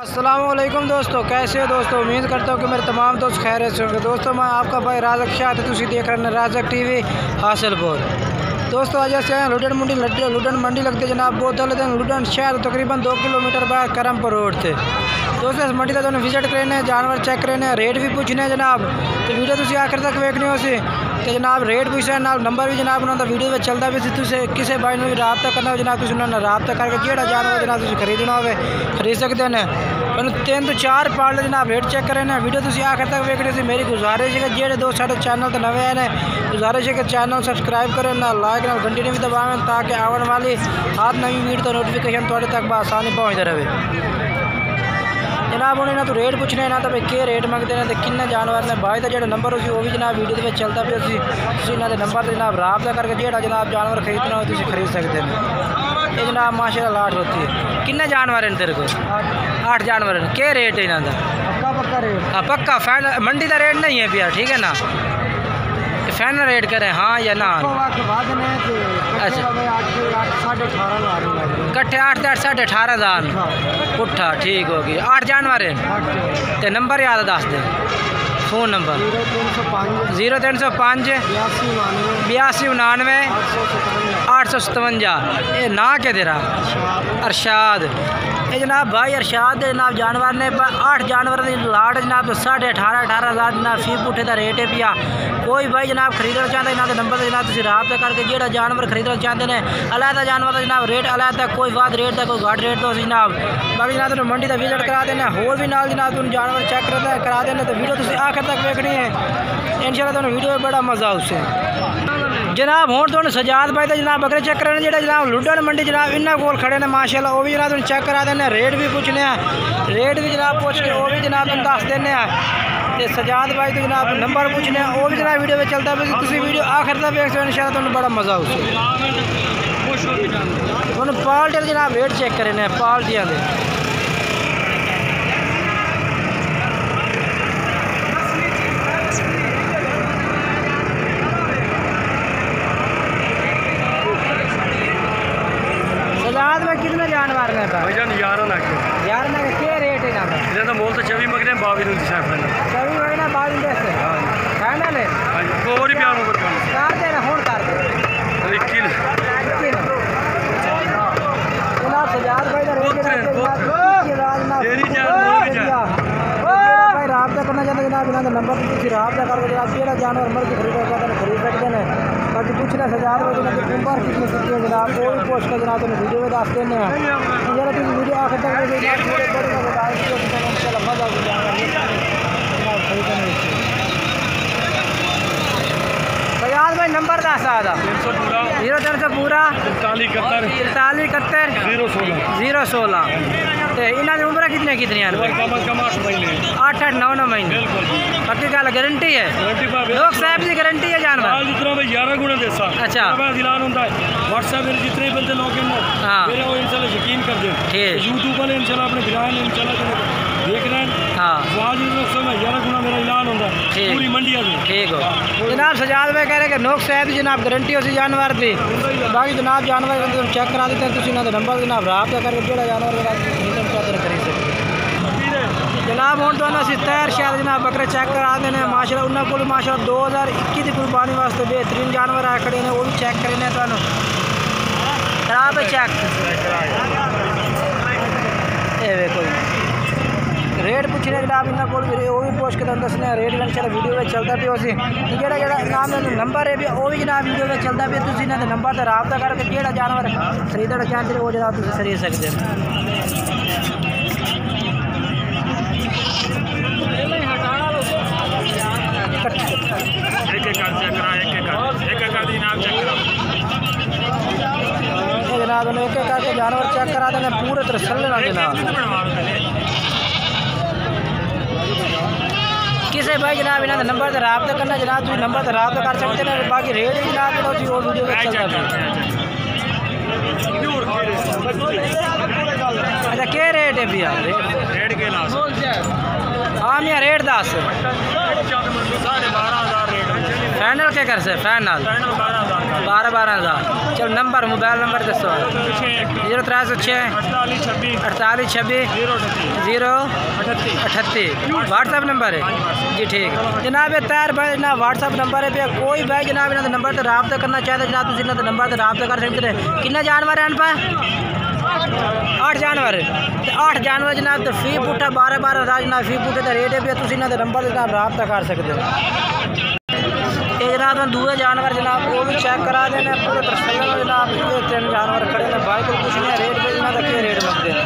अस्सलामुअलैकुम दोस्तों, कैसे हो दोस्तों। उम्मीद करता हूँ कि मेरे तमाम दोस्त खैरियत से होंगे। दोस्तों मैं आपका भाई राज़क शाह थे, तुम देख रहे हैं राज़क टीवी हासिलपुर। दोस्तों अजय से लुडन मंडी लगती है जनाब, बोतल लुडन शहर तकरीबन 2 किलोमीटर बाद करमपुर रोड से। दोस्तों इस मंडी का जो विजिट करने जानवर चेक करने रेट भी पूछने जनाब, तो वीडियो तुम आखिर तक वेखनी हो सी तो जनाब रेट पूछना नाल नंबर भी जनाब उन्होंने वीडियो में चलता भी तुझे किसी भाई ने भी रबता करना हो जनाब, तुम उन्होंने रबता करके जोड़ा जानवर जनाब तुम खरीदना हो खरीद सकते हैं। पर 3 तो 4 पार्ट जनाब रेट चेक करें वीडियो तुम आखिर तक वेखनी सी। मेरी गुजारिश है कि जेडे दोस्त साढ़े चैनल तो नवे हैं गुजारिश है कि चैनल सबसक्राइब करें ना लाइक ना घंटी ने भी दबावें ताकि आने वाली हर नवी वीडियो का नोटिफिकेशन थोड़े तक बसानी पहुँचते रहे जनाब। उन्हें ना तो रेट पूछने ना तो भाई क्या रेट मंगते हैं तो किन्ने जानवर ने भाई का जो नंबर उसी वो भी जनाब वीडियो के चलता पे उसी इन्होंने नंबर से जनाब रबता करके जो जनाब जानवर खरीदना हो तो खरीद सकते हैं। ये जनाब माशाल्लाह लाट होती है। किन्ने जानवर हैं तेरे को? 8 जानवर हैं। क्या रेट है इन्हों का? पक्का रेट? हाँ पक्का फाइनल, मंडी का रेट नहीं है भैया, ठीक है ना, फाइनल रेट करें हाँ या ना? अच्छा कट्ठे 8 साढ़े 18,000 पुट्ठा ठीक होगी। 8 जानवर हैं तो नंबर याद दस दे। Phone number 0305 82 99 857। ये ना क्या तेरा? अरशाद। ये जनाब भाई अरशाद जनाब जानवर ने 8 जानवर की लाट जनाब तो 18,500 जनाब फी पुट्ठे का रेट है पिया। कोई भाई जनाब खरीदना चाहता है इन्होंने नंबर से जनाब तुम रबता करके जो जानवर खरीदना चाहते हैं अलहदा जानवर का जनाब रेट अलहदा, कोई बात रेट का कोई घट रेट तो जनाब। बाकी जनाब तुम मंडी का विजिट करा देना होर भी नाल जनाब तुम जानवर चेक करा देना तो वीडियो तुम आखिर तक देखनी है इंशाल्लाह। तुम वीडियो में बड़ा मज़ा उससे जनाब। हूँ तुम सजाद भाई तो जनाब बकरे चेक करने जो जनाब लुडन मंडी जनाब इन्होंने कोल खड़े ने माशाल्लाह, वो भी जनाब तुम चेक करा देने रेट भी पूछने रेट भी जनाब पूछ के वो भी जनाब तुम दस देने तो सजाद भाई तो जनाब नंबर पूछने वो भी जनाब वीडियो में चलता है तुम वीडियो आखिर तक देख सकते इंशाल्लाह। तुम बड़ा मज़ा उससे तुम पाल्टियां जनाब रेट चेक करने पाल्टियां दे। सजाद में कितने जानवर हैं? 11 के क्या रेट है ना? इधर मोल तो 24 मंग रहे हैं, 22 फाइनल 24 महीना 22 से फाइनल है। और ही प्यार होगा कर दे ना फोन कर दे 21 जनाब सजाद भाई का रेट भाई रबता करना चाहते जनाब इन्होंने नंबर रबता करके जनाब जो जानवर मर्जी खरीदना चाहते हैं खरीद सकते हैं। बाकी पूछना सजाद भाई जनाब उम्र कितनी सकती है जनाब वो भी पूछ कर जनाब तुम वीडियो में दस देने जरा तुम वीडियो आखिर तक सजाद भाई नंबर दस आधा 0300 पूरा 43 71 016 तो इन्होंने उम्र कितने कितनी है? 8 9 महीने। बाकी गल गारंटी है लोग साहब की गारंटी है जानवर जितना भाई 11 गुना देसा। अच्छा ऐलान होता है व्हाट्सएप में जितने बंदे लोग हैं हाँ मेरा वो इंशाल्लाह यकीन कर दे ठीक यूट्यूब वाले इंशाल्लाह अपने गिराए ने इंशाल्लाह देख रहे हैं हाँ 11 गुना मेरा ऐलान होता है पूरी मंडी है। ठीक हो जनाब सजाद भाई कह रहे हैं कि नोक साहब जनाब गारंटी हो सी जानवर की। बाकी जनाब जानवर चेक करा देते हैं तुम इन्होंने नंबर जनाब रबता करके जो जानवर खरीद सकते जनाब। हूँ तो तैर शायद जनाब बकरे चेक करा देने माशाल्लाह उन्होंने को माशाल्लाह 2021 की कुर्बानी वास्ते बेहतरीन जानवर आ खड़े ने वो भी चेक करें तो खराब चेक कोई रेट पूछने जनाब इन्होंने को वो भी पूछ के दसने रेट इंशाल्लाह वीडियो में चलता पे उसी जो नाम नंबर है भी वो भी जनाब वीडियो में चलता पे तुम इन्होंने नंबर से रबता करके जो जानवर खरीदना चाहते हो वो जनाब तुम खरीद सकते हैं। जनाब एक एक करके जानवर चेक करा देने पूरे तरह सल लेना जनाब। किसी भाई जनाब इन्होंने नंबर से रबता करना जनाब तुम नंबर से रबता कर सकते हैं। बाकी रेट ही जनाब जो वो वीडियो में चलता है। अच्छा क्या रेट है भैया? रेट के हाँ मियाँ रेट 10 12,000 रेट फाइनल क्या कर से फाइनल 12-12,000। चलो नंबर मोबाइल नंबर दसो। 0306 48 26 038 व्हाट्सअप नंबर है जी। ठीक जनाब ये तैयार भाई जनाब व्हाट्सअप नंबर है पे कोई भाई जनाब इन्होंने नंबर से रबता करना चाहते जनाब तुम इन्होंने नंबर से रबता कर सकते हैं। किन्ने जानवर हैं पे 8 जानवर। 8 जानवर जनाब तो फी पुट्ठा 12-12,000 जनाब फी पुट्ठे का रेट है पे तुम इन्होंने नंबर से जनाब रबता कर सकते हो। ये जनाब दूसरे जानवर जनाब वो भी चेक करा देना पूरे तसल्ली जनाब। 3 जानवर खड़े हैं भाई को कुछ नहीं रेट पे जनाब क्या रेट लगते हैं।